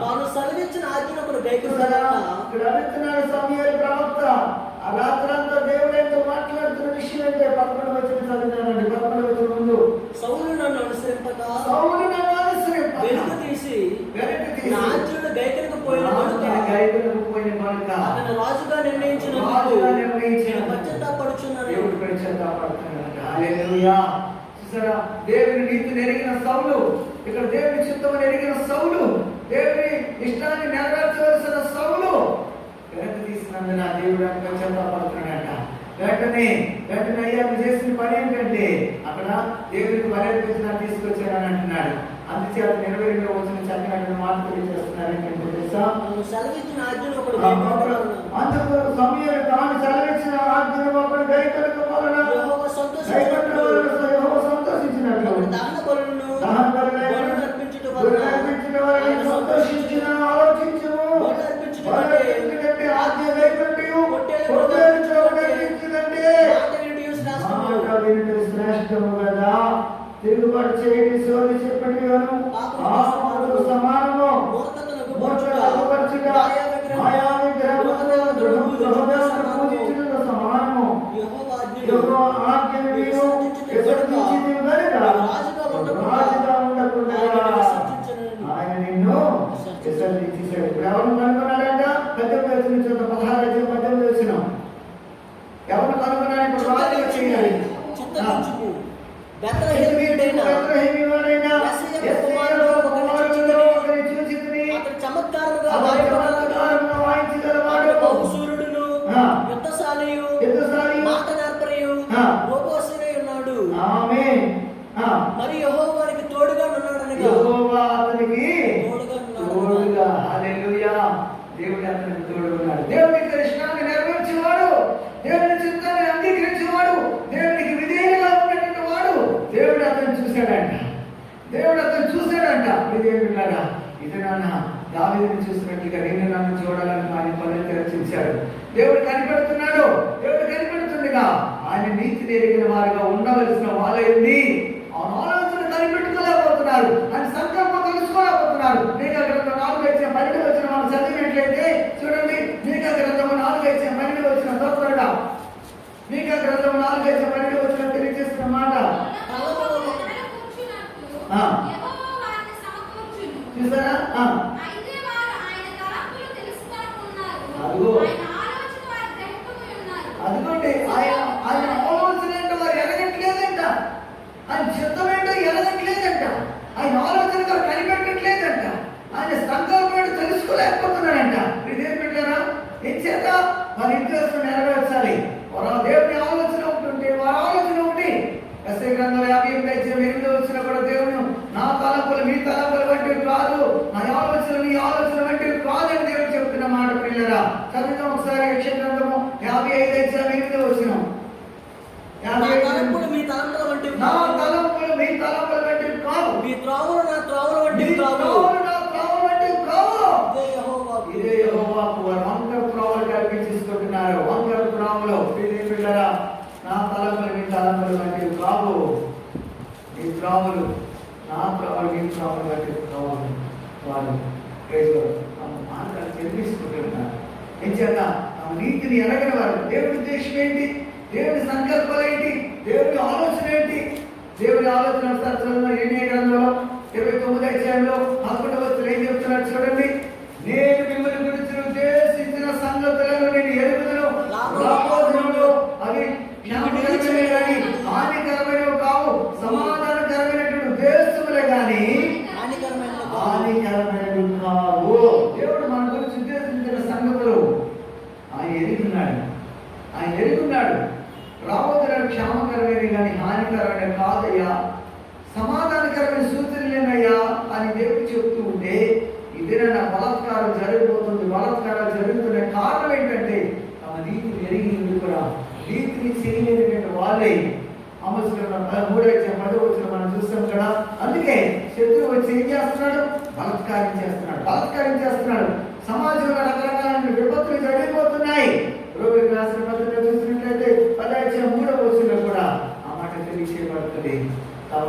తాను సెలవిచ్చిన ఆజ్ఞను గైకొన్నాడు. సమూయేలు ప్రవక్త ఆ రాత్రంతా దేవుడితో మాట్లాడుతున్న విషయం అంటే 11వ వచనం చదివినానండి. 11వ వచనం ముందు సౌలు నన్ను అనుసరింపక వెనుక తీసి నా ఆజ్ఞను గైకొనకు పోయిన కనుక అతను రాజుగా నిర్ణయించిన పశ్చాత్తాపడుచున్నాను. దేవుడు పశ్చాత్తాపడుతున్నాడు. హల్లెలూయా. చూసారా? దేవుని నీతిని ఎరిగిన సౌలు, ఇక్కడ దేవుని చిత్తమును ఎరిగిన సౌలు, దేవుని ఇష్టాన్ని నెరవేర్చవలసిన సౌలు వెనక్కి తీసినందున దేవుడు పశ్చాత్తాపడుతున్నాడట. వెంటనే అయ్యా చేసిన పని ఏంటంటే అక్కడ దేవుడికి మర్యాద తీసుకొచ్చాడని అంటున్నాడు. అందుచేత 22వ వచనం చదివినట్టు మాట తెలియజేస్తున్నారంటే తెలుసా? అందుకు సమూయేలు తాను సెలవిచ్చిన ఆజ్ఞను ఒకడు గైకొనక వలన యెహోవా సంతోషించినట్లు దహన బలులను అర్పించుట వలన సంతోషించిన ఆలోచించుము. ఎందుకంటే ఆజ్ఞ గైకొనుటయు పొట్టేలు చూడగలిగించుదంటే మాట వినుట శ్రేష్టము కదా. తిరుగుబాటు చేయని సోది చెప్పటి పాపములకు సమానము. మూర్ఖతను ఆయా విగ్రహములను పూజించుటకు సమానము. యెహోవా ఆజ్ఞను మీరు విసర్జించితివి గనుక రాజుగా ఉండకుండా ఆయన నిన్ను విసర్జించేశాడు. ఎవరు కనుగొన్నాడంట? 16 వచ్చినాం. ఎవరు కనుగొన్నాడు? ఇప్పుడు రాజుగా చేయాలి. మరి యెహోవానికి తోడుగా ఉన్నాడనగా యెహోవా అతనికి తోడుగా. హల్లెలూయా. దేవుడు అతనికి తోడుగా ఉన్నాడు. దేవుని దర్శనాన్ని నెరవేర్చేవాడు, దేవుని చిత్తాన్ని అంగీకరించేవాడు, దేవునికి విధేయులుగా ఉన్నటువంటి వాడు దేవుడు అతను చూశాడంట. విధేయుడులాగా ఇది నాన్న దావీదుని చూసినట్లుగా నేను నన్ను చూడాలని ఆయన పనులు తెరచించాడు. దేవుడు కనిపెడుతున్నాడు. దేవుడు కనిపెడుతుండగా ఆయన నీతిని ఎరిగిన వారుగా ఉండవలసిన వాళ్ళేంది ఆలోచన కనిపెట్టుకోలేకపోతున్నారు, ఆయన సంకల్పం తెలుసుకోలేకపోతున్నారు. మీకా గ్రంథం 4:12 వచ్చిన మనం చదివినట్లయితే చూడండి. మీకా గ్రంథం 4:12 వచ్చిన త్వరగా మీకా గ్రంథం 4:12 వచ్చిన తెలియజేస్తున్న మాట చూసారా? అదిగోండి ఆయన ఆలోచన ఏంటో వారు ఎరగట్లేదంట, ఆయన చిత్తం ఏంటో ఎరగట్లేదంట, ఆయన ఆలోచన కనిపెట్టట్లేదంట, ఆయన సంకల్పం ఏంటో తెలుసుకోలేకపోతున్నాడంట. వారి ఇంట్రెస్ట్ నెరవేర్చాలి. వారు దేవుని ఆలోచన ఒకటి ఉంటే వారి ఆలోచన ఒకటి. ఎస్ఐ గ్రంథం 58:8 వచ్చిన కూడా దేవుడు నా తలంపులు మీ తలంపులు వంటివి కాదు, నా ఆలోచన మీ ఆలోచన వంటివి కాదని దేవుడు చెప్తున్న మాట పిల్లరా. చదువుతాం ఒకసారి యెషయా గ్రంథము 55:8 వచ్చిన. నా తలంపులు మీ తలంపుల వంటివి నా తలంపులు మీ తలంపుల వంటివి కావు, మీ త్రోవలు నా త్రోవల వంటివి కావు. ఇదే యెహోవాకు వారు వంకర త్రోవలు కల్పించుకుంటున్నారు. వంకర త్రోవలు పిల్లరా, నా తలంపులు మీ తలంపులు వంటివి కావు, మీ త్రోవలు నా త్రోవలు మీ త్రోవలు వంటివి కావు. వారు మార్గాలు నిర్మించుకుంటున్నారు. ఏం చేత ఆ నీతిని ఎరగని వారు. దేవుడి ఉద్దేశం ఏంటి, దేవుడి సంకల్పాలు ఏంటి, దేవుడి ఆలోచన ఏంటి? దేవుడి ఆలోచన శాస్త్రంలో 29వ అధ్యాయంలో 11వ వచనం ఏం చెప్తున్నాడు చూడండి. నేను మిమ్మల్ని గురించి ఉద్దేశించిన సంగతులను నేను ఎరుగుదను, రాబోతున్నలో అవి క్షేమకరమైనవి కానీ హానికరమైనవి కావు, సమాధానకరమైనటువంటి ఉద్దేశములే కానీ హానికరమైనవి కావు. దేవుడు మన గురించి ఉద్దేశించిన సంగతులు ఆయన ఎరుగున్నాడు. ఆయన ఎరుగున్నాడు. రాబోతున్న క్షేమకరమైనవి కానీ హానికరమైన కాదయ్యా, సమాధానకరమైన సూచనలేనయ్యా అని దేవుడు చెప్తూ ఉంటే ఇదేనా బలాత్కారం జరిగిపోతుంది. బలాత్కారాలు జరుగుతున్న కారణం ఏంటంటే తమ నీతిని ఎరిగి కూడా నీతిని చేయలేనటువంటి వాళ్ళే. అమర్చుకున్న 3:10 వచ్చిన మనం చూస్తాం కదా. అందుకే శత్రువు వచ్చి ఏం చేస్తున్నాడు, బలాత్కారం చేస్తున్నాడు, బలాత్కారం చేస్తున్నాడు. సమాజంలో రకరకాల విపత్తులు జరిగిపోతున్నాయి. రోగులకు రాసిన పత్రిక చూసినట్లయితే 10:3 వచ్చిన కూడా ఆ మాట తెలియచేయబడుతుంది. తమ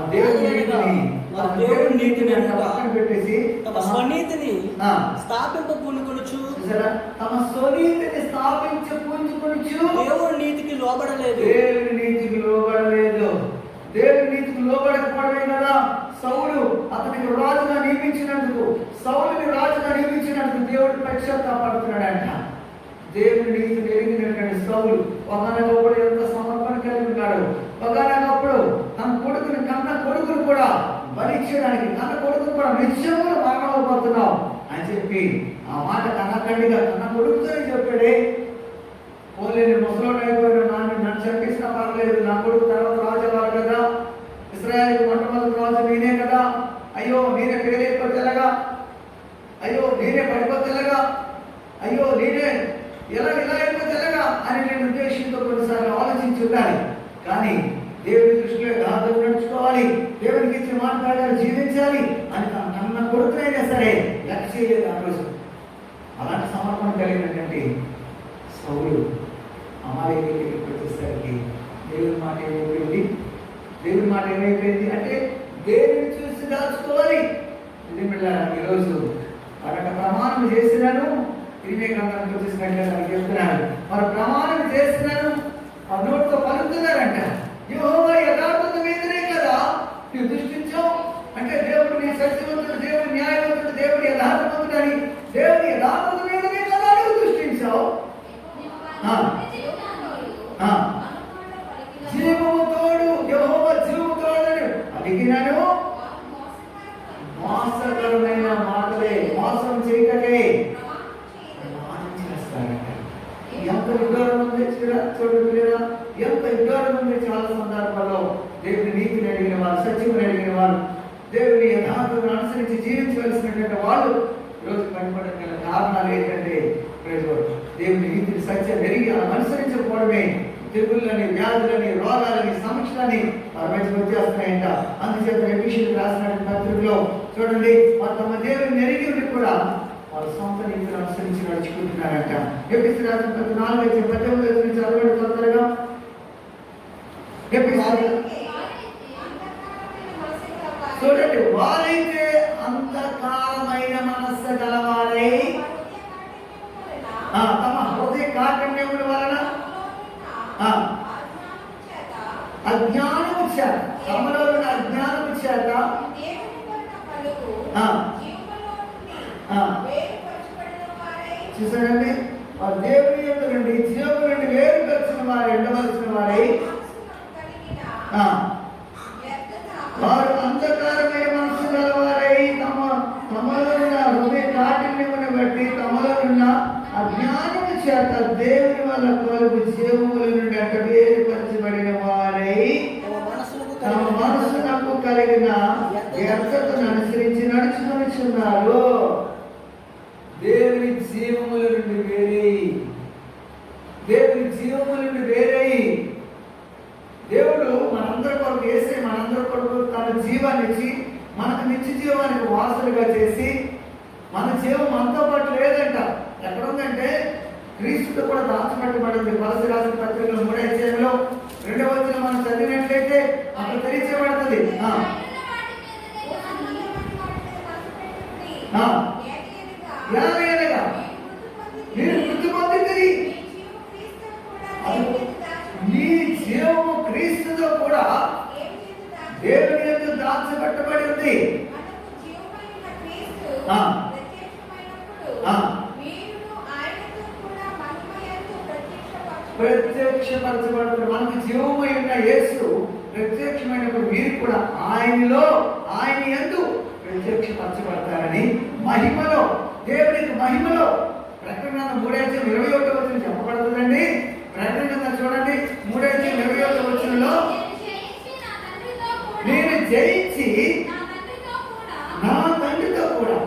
దేవుని నీతిని పక్కన పెట్టేసి తమ స్వనీతిని స్థాపింపూనుకొనుచు, తమ స్వనీతిని స్థాపించూనుకొనుచు దేవుని నీతికి లోబడలేదు. దేవుని నీతికి లోబడలేదు. దేవుని నీతికి లోబడకపోవడమే కదా సౌలు అతనికి రాజుగా నియమించినందుకు, సౌలుని రాజుగా నియమించినందుకు దేవుడు పశ్చాత్తాపడుతున్నాడంట. దేవుని నీతిని ఎరిగినటువంటి సౌలు ఒకనొకప్పుడు ఎంత సమర్పణ కలిగి ఉన్నాడు. ఒకనొకప్పుడు తన కొడుకుని కన్న కొడుకును కూడా బలిచ్చడానికి, కన్న కొడుకును కూడా నిత్యములు మరణమైపోతున్నావు అని చెప్పి ఆ మాట కన్నకండిగా కన్న కొడుకుతోనే చెప్పాడే. ఓన్లీ నేను ముసలోడు అయిపోయాడు, నన్ను చంపించినా పర్లేదు, నా కొడుకు తర్వాత రాజువారు కదా, ఇశ్రాయేలుకి మొట్టమొదటి రాజు నేనే కదా, అయ్యో నేనే పేరైపోతే ఎలాగా, అయ్యో నేనే పడిపోతే ఎలాగా, అయ్యో నేనే ఇలా అయిపోతే ఎలాగా అని నేను ఉద్దేశంతో కొన్నిసార్లు ఆలోచించి ఉండాలి. కానీ దేవుని దృష్టిలో యథార్థంగా నడుచుకోవాలి, దేవునికి ఇచ్చిన మాట్లాడాలి, జీవించాలి అని కన్న కొడుకునైనా సరే లక్ష్య చేయలేదు ఆ రోజు. అలాంటి సమర్పణ కలిగినటువంటి సౌలు అమాలేకీయులకు వచ్చేసరికి దేవుని మాట ఏమైపోయింది, దేవుని మాట ఏమైపోయింది అంటే దేవుని చూసి దాచుకోవాలి. ఇది ఈరోజు మరొక ప్రమాణం చేసినాను, ఇరిమియా గ్రంథానికి వచ్చేసినట్లుగా చెప్తున్నాను, మరి ప్రమాణం చేసినాను ఆ నోటితో పలుకుతున్నారంట. యెహోవా యథార్థత మీదనే కదా నువ్వు దృష్టించావు అంటే దేవుడు నీ సత్యవంతుడు, దేవుడు న్యాయవంతుడు, దేవుడు యథార్థవంతుడు అని దేవుని యథార్థత మీదనే కదా నువ్వు దృష్టించావు. జీవము తోడు, యెహోవా జీవము తోడు అడిగినాను, మోసకరమైన మాటలే, మోసం చేయటకే ప్రమాణం చేస్తారంట. ఎంత విధానం ఉంది చూడండి, ఎంత విధానం ఉంది. చాలా సందర్భాల్లో దేవుని నీతిని అడిగిన వారు, సత్యముని అడిగిన వారు, దేవుని యథార్థతను అనుసరించి జీవించవలసినటువంటి వాళ్ళు ఈరోజు పడిపడడం గల కారణాలు ఏంటంటే దేవుని నీతిని సత్యం ఎరిగి అనుసరించకపోవడమే తెగుళ్ళని, వ్యాధులని, రోగాలని, సమస్యలని వారి మధ్య వచ్చేస్తున్నాయంట. అందుచేత ఎఫెసీయులకు రాసిన పత్రికలో చూడండి, తమ దేవుని ఎరిగి కూడా వారు సొంత నీతిని అనుసరించి నడుచుకుంటున్నారంట. ఎఫెసీయులకు రాసిన పత్రిక 4:18 చదవండి తొందరగా. చూడండి, వారైతే అంధకారమైన మనస్సు గలవారై తమ హృదయ కాఠిన్యముల వలన అజ్ఞానము చేత, తమలో ఉన్న అజ్ఞానము చేత చూసారండి, దేవుని యొక్క నుండి జీవము నుండి వేరుపరిచిన వారు ఎండవలసిన వారై వారు అంధకారమైన మనసు గలవారై తమలో ఉన్న హృదయ కాఠిన్యమును బట్టి, తమలో ఉన్న జ్ఞానము చేత దేవుని వల్ల కలుగు జీవముల నుండి అంట వేరుపరచబడిన వారై తమ మనసునకు కలిగిన వ్యర్థతను అనుసరించి నడుచుకొనిచున్నారు. దేవుని జీవముల నుండి వేరై, దేవుని జీవముల నుండి వేరై, దేవుడు మనందరి కొరకు వేసి మనందరి కొరకు తన జీవాన్ని ఇచ్చి మనకు నిత్య జీవానికి వారసులుగా చేసి మన జీవం మనతో పాటు లేదంట. ఎక్కడ ఉందంటే క్రీస్తుతో కూడా దాచిపెట్టబడింది. వలస రాసిన పత్రికలు 3వ అధ్యాయంలో 2వ వచనం మనం చదివినట్లయితే అక్కడ తెలియచేయబడుతుంది. మీరు మృతి పొందింది, నీ జీవము క్రీస్తుతో కూడా దేవుని యందు దాచబెట్టబడి ఉంది. ప్రత్యక్షపరచబడుతుంది. మనకు జీవమై ఉన్న యేసు ప్రత్యక్షమైనప్పుడు మీరు కూడా ఆయనలో, ఆయన యందు ప్రత్యక్షపరచబడతారని మహిమలో, దేవునికి మహిమలో ప్రకటన 3:21 చెప్పబడుతుందండి. ప్రకటన చూడండి 3:21 నేను జయించి నా తండ్రితో కూడా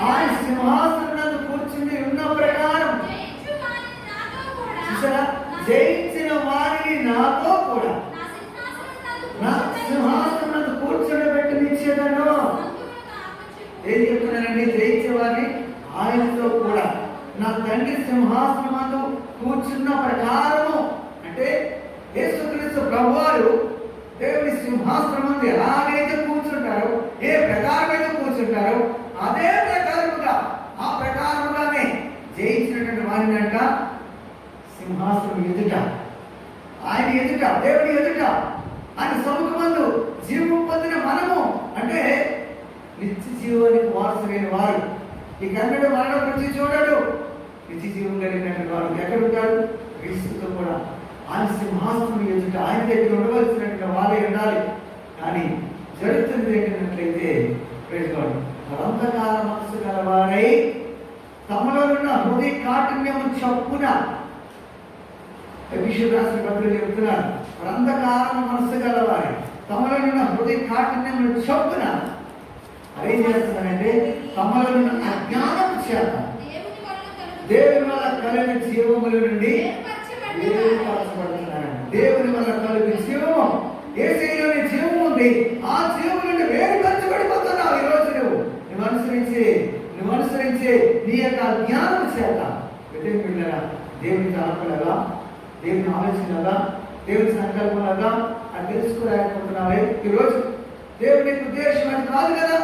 ఆయన సింహాసనం కూర్చుని ఉన్న ప్రకారం, జయించిన వారిని నాతో కూడా నా సింహాసనం కూర్చోబెట్టి నిచ్చేదను. ఏం చెప్తున్నానండి? జయించే వారిని ఆయనతో కూడా నా తండ్రి సింహాసనమందు కూర్చున్న ప్రకారము అంటే యేసుక్రీస్తు ప్రభువారు దేవుని సింహాసనమందు ఎలాగైతే కూర్చుంటారో, ఏ ప్రకారం అయితే కూర్చుంటారో అదే ప్రకారముగా, ఆ ప్రకారముగానే జయించినటువంటి వారిని అంట సింహాసనం ఎదుట, ఆయన ఎదుట, దేవుని ఎదుట, ఆయన సముఖమందు జీవం పొందిన మనము అంటే నిత్య జీవానికి వారసులైన వారు. ఈ కన్నుడు మరణం నుంచి చూడడు, నిత్య జీవం కలిగినటువంటి వారు ఎక్కడుంటారు? క్రీస్తుతో కూడా ఆయన సింహాసనం ఎదుట, ఆయన దగ్గర ఉండవలసినటువంటి వారే ఉండాలి. కానీ జరుగుతుంది ఏంటంటే అంధకార మనసు గలవారై తమలోనున్న హృదయ కాఠిన్యము చొప్పున రాసిన పత్రిక చెప్తున్నారు. అంధకార మనసు గలవారై తమలోనున్న హృదయ కాఠిన్యము చొప్పున ఏం చేస్తున్నారంటే తమలోనున్న అజ్ఞానము చేత దేవుని వల్ల కలిగిన జీవముల నుండి వేరుపరచబడుతున్నారు. దేవుని వల్ల కలిగిన జీవము, యేసులోని జీవం ఉంది, ఆ జీవం నుండి వేరుపరచబడిపోతున్నావు. ఈరోజు నువ్వు అనుసరించి నీ యొక్క జ్ఞానం చేత పిల్లరా దేవుని తలపులగా, దేవుని ఆలోచనగా, దేవుని సంకల్పంగా అది తెలుసుకోలేకపోతున్నావే. ఈరోజు దేవుని ఉద్దేశం అది కాదు కదా,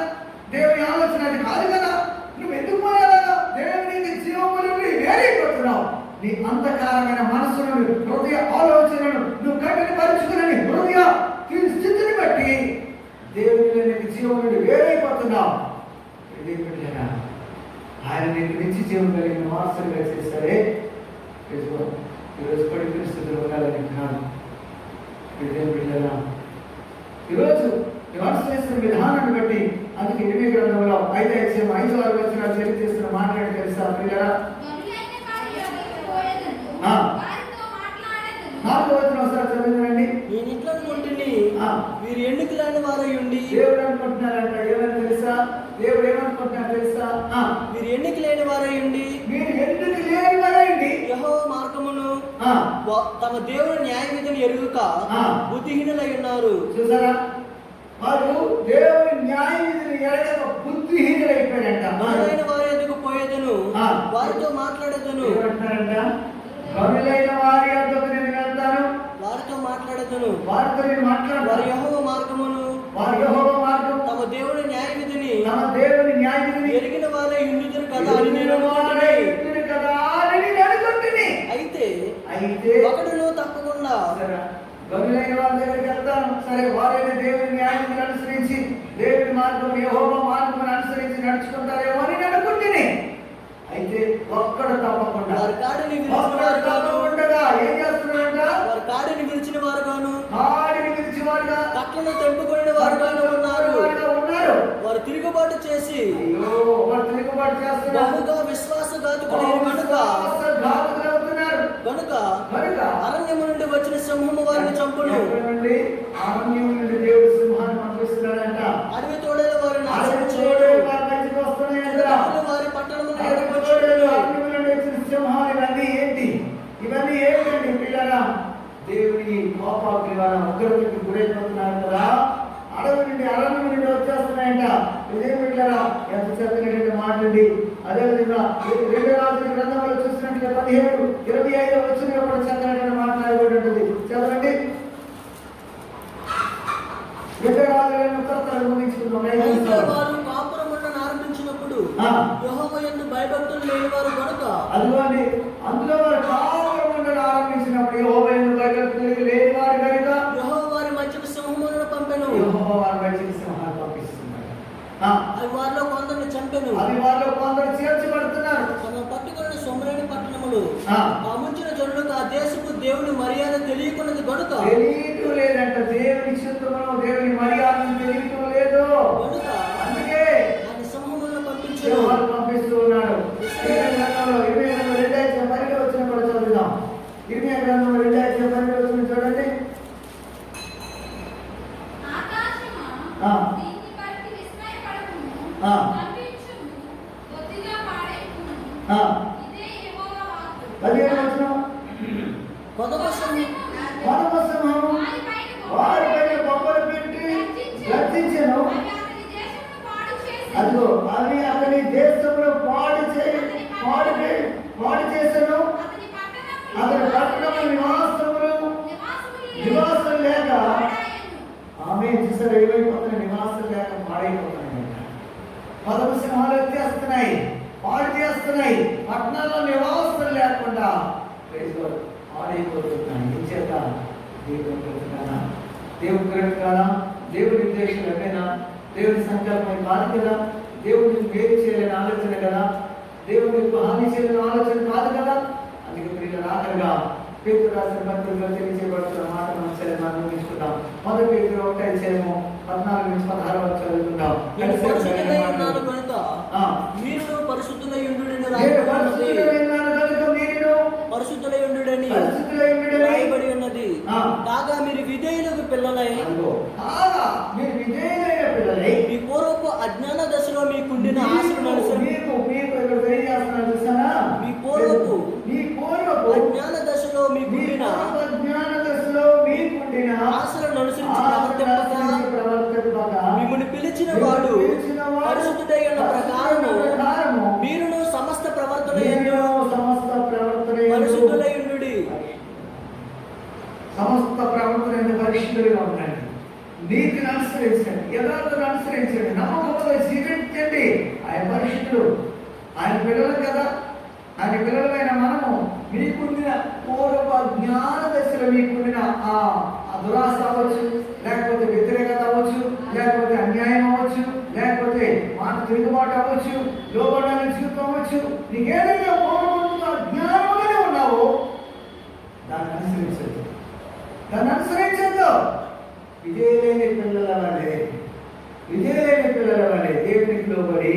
దేవుని ఆలోచన అది కాదు కదా, నువ్వు ఎందుకు మారాలా? దేవునికి జీవముల నుండి వేరైపోతున్నావు. నీ అంధకారమైన మనసును, హృదయ ఆలోచనను నువ్వు కట్టిని పరుచుకుని హృదయ స్థితిని బట్టి దేవుని జీవం నుండి వేరైపోతున్నావు. ఆయన నీకు నిత్య జీవం కలిగిన వారసులుగా చేస్తారే. ఈరోజు పడి పరిస్థితులు ఉండాలని కాదు. ఈరోజు అనుసరిస్తున్న విధానాన్ని బట్టి అందుకే ఇరవై గ్రంథంలో 5:5-6 వచనాలు తెలియజేస్తున్న మాట్లాడి తెలుసా పిల్లరా? 4వ వచనం ఒకసారి చదివిందండి. నేను ఇంట్లో ఉంటుని వీరు ఎన్నిక లేని వారై ఉండి, దేవుడు అనుకుంటున్నారంట ఏమని తెలుసా? దేవుడు ఏమనుకుంటున్నారు తెలుసా? వీరు ఎన్నిక లేని వారై ఉండి, మీరు ఎన్నిక లేని వారై ఉండి యెహోవా మార్గమును తమ దేవుని న్యాయ విధిని ఎరుగుక బుద్ధిహీనులై ఉన్నారు. చూసారా? వారు దేవుని న్యాయ విధిని ఎరగక బుద్ధిహీనులైపోయారంట. గనులైన వారి యొద్దకు పోయేదను, వారితో మాట్లాడేదను. ఏమంటారంట? గనులైన వారి యొద్దకు నేను వెళ్తాను, వారితో మాట్లాడేదను. వారితో నేను మాట్లాడతాను. వారి యెహోవా మార్గమును, వారి యెహోవా మార్గం, తమ దేవుని న్యాయ విధిని ఎరిగిన వారే ఉండుదురు కదా అని నేను అనుకుంటుని. అయితే ఒకడును తప్పకుండా గనులైన వాళ్ళ దగ్గరికి వెళ్తాను. సరే, వారైనా దేవుని న్యాయం అనుసరించి దేవుని మార్గం, యెహోవా మార్గం అనుసరించి నడుచుకుంటారేమో అని నేను అనుకుంటుని. అయితే ఒక్కడు తప్పకుండా వారి కాడిని ఉండగా ఏం చేస్తున్నారంట? వారి కాడిని విరిచిన వారుగాను, కట్లను తెంపుకొనిన వారుగాను ఉన్నారు. వారు తిరుగుబాటు చేసి బహుగా అరణ్యం నుండి దేవుడు సింహాన్ని పంపిస్తున్నాడంట. అడవి తోడేలు వారి నాశనం అడవి చేయడు. తోడేలు వారి మధ్యకి వస్తున్నాయంట. చిరుతపులు వారి పట్టణమును అడవి ఏర్పరచును. తోడేలు, అరణ్యం నుండి వచ్చిన సింహాలు, ఇవన్నీ ఏంటి? ఇవన్నీ ఏంటండి పిల్లరా? దేవుని కోపాగ్ని వారు ఉగ్రతకి గురైపోతున్నారు కదా. అడవి నుండి అరణ్యం నుండి వచ్చేస్తున్నాయంట. ఇదే పిల్లరా ఎంత చక్కనటువంటి మాట అండి. అదేవిధంగా 2 రాజుల గ్రంథంలో చూసినట్లుగా 17, 25 వచ్చిన కూడా చక్కనటువంటి మాట్లాడబడి ఉంటుంది. చదవండి. 2 రాజులను కొత్తగా ముగించుకుందాం. అయితే వారు కాపురములను ఆరంభించినప్పుడు యెహోవా యందు భయభక్తులు లేని వారు గనుక, అదిగోండి అందులో వారు కాపురములను ఆరంభించినప్పుడు యెహోవా యందు భయభక్తులు లేని వారు కనుక యెహోవా వారి మధ్యకు సింహములను పంపెను. యెహోవా వారి మధ్యకి సింహాలు పంపిస్తున్నాడు. అవి వారిలో కొందరిని చంపెను. అది వారిలో కొందరు చేర్చబడుతున్నారు. తమ పట్టుకున్న సొమ్ములేని పట్టణములు ఆ ముంచిన జనులకు ఆ దేశపు దేవుని మర్యాద తెలియకున్నది గనుక తెలియటం లేదంట. దేవుని చిత్తమును దేవుని మర్యాదను తెలియటం లేదు. గనుక అందుకే ఆయన సింహములను పంపించెను. సింహాలు పంపిస్తూ ఉన్నాడు. ఇర్మియా గ్రంథంలో 2:10 వచ్చిన కూడా చదువుదాం. ఇర్మియా గ్రంథంలో 2:10 వచ్చిన చూడండి. ఆ ఆ ఆ 15 వచ్చిన కొదమ సింహం పరమసింహము వారిపైన బొమ్మలు పెట్టి గర్జించెను. అదిగో అవి అతని దేశంలో పాడు చేసెను. అతని పట్టణము నివాసం లేక ఆమె చూసారు ఏమైపోతున్న నివాసం లేక పాడైపోతున్నాయి. పరమసింహాలు వచ్చేస్తున్నాయి, పాడు చేస్తున్నాయి. పట్టణాల్లో నివాసం లేకుండా పాడైపోతున్నాయి. ఏం చేత? దేవుడి గ్రహించాలా? దేవుడి నిర్దేశం ఎక్కడైనా దేవుడి సంకల్పం కాదు కదా. దేవుడిని వేరు చేయలేని ఆలోచన కదా. దేవుడికి హాని చేయలేని ఆలోచన కాదు కదా. అందుకే ప్రియుల ఆఖరిగా పేతురు రాసిన పత్రికలో తెలియజేయబడుతున్న మాట మనం తీసుకుంటాం. 1 పేతురు 1:14-16 చదువుకుంటాం. మీరు పరిశుద్ధులై ఉండుడని రాయబడి ఉన్నది. కాగా మీరు విధేయులకు పిల్లలై మీ పూర్వపు అజ్ఞాన దశలో మీకుండిన ఆశలను అనుసరించి మీ పూర్వపు అజ్ఞాన దశలో మీకుండిన ఆశలను అనుసరించి ప్రవర్తింపక మిమ్మల్ని పిలిచిన వాడు పరిశుద్ధుడై ఉన్న ప్రకారము మీరును సమస్త ప్రవర్తన పరిశుద్ధులై ఉండుడి. సమస్త ప్రవర్తన పరిశుద్ధులుగా ఉండండి. నీతిని అనుసరించండి, యథార్థను అనుసరించండి, నమ్మకంతో జీవించండి. ఆయన పరిశుద్ధుడు, ఆయన పిల్లలు కదా. ఆయన పిల్లలమైన మనము మీకుండిన పూర్వ జ్ఞాన దశలో మీకుండిన ఆ దురాశ అవ్వచ్చు, లేకపోతే వ్యతిరేకత అవ్వచ్చు, లేకపోతే అన్యాయం అవ్వచ్చు, లేకపోతే మాట తిరుగుబాటు అవ్వచ్చు, లోబడాలని జీవితం అవ్వచ్చు. నీకేదైనా పూర్వముగా జ్ఞానంగానే ఉన్నావో దాన్ని అనుసరించద్దు. విజయలేని పిల్లల వలె దేవునికి లోబడి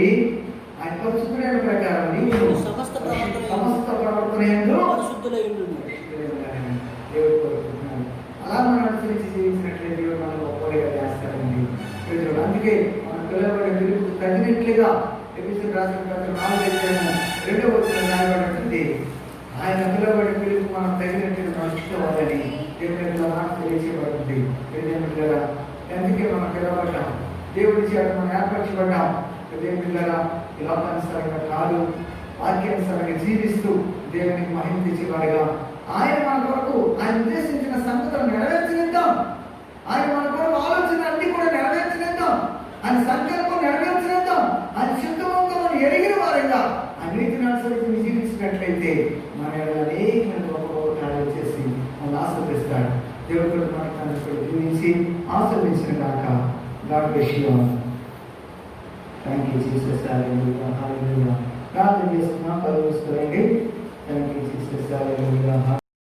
ఆయన పరిశుద్ధులైన ప్రకారం నీవు సమస్త ప్రవర్తన యందు పరిశుద్ధులై ఉండుడి. దేవుడు కోరుకుంటున్నాడు. అలా మనం అనుసరించి జీవించినట్లయితే దేవుడు మనం గొప్పగా చేస్తాడండి. అందుకే మన పిల్లబడి పిలుపు తగినట్లుగా ఎపిసోడ్ రాసిన పత్రిక 4:2 రాయబడుతుంది. ఆయన పిల్లబడి పిలుపు మనం తగినట్లుగా నడుచుకోవాలని దేవుని మాట తెలియచేయబడుతుంది. పిల్లరా అందుకే మనం పిలవబడ్డాం, దేవుడి చేత మనం ఏర్పరచబడ్డాం. దేవుళ్ళరా ఈ లోకానుసారంగా కాదు, వాక్యానుసారంగా జీవిస్తూ దేవునికి మహిమ తెచ్చేవాడుగా ఆయన మన కొరకు ఆయన ఉద్దేశించిన సంగతులను నెరవేర్చనిద్దాం. ఆయన మన కొరకు ఆలోచన అన్ని కూడా నెరవేర్చనిద్దాం. ఆయన సంకల్పం నెరవేర్చనిద్దాం. ఆయన చిత్తవంతో మనం ఎరిగిన వారంగా ఆ నీతిని అనుసరించి జీవించినట్లయితే మన అనేకమైన గొప్ప కార్యాలు చేసి మనం ఆస్వాదిస్తాడు. దేవుడు మనకు జీవించి ఆస్వాదించిన కాక God bless you all. Thank you Jesus. Hallelujah. ప్రార్థన చేస్తున్నాం. పరమేశ్వరుని థ్యాంక్ యూ జీసస్. హల్లెలూయా.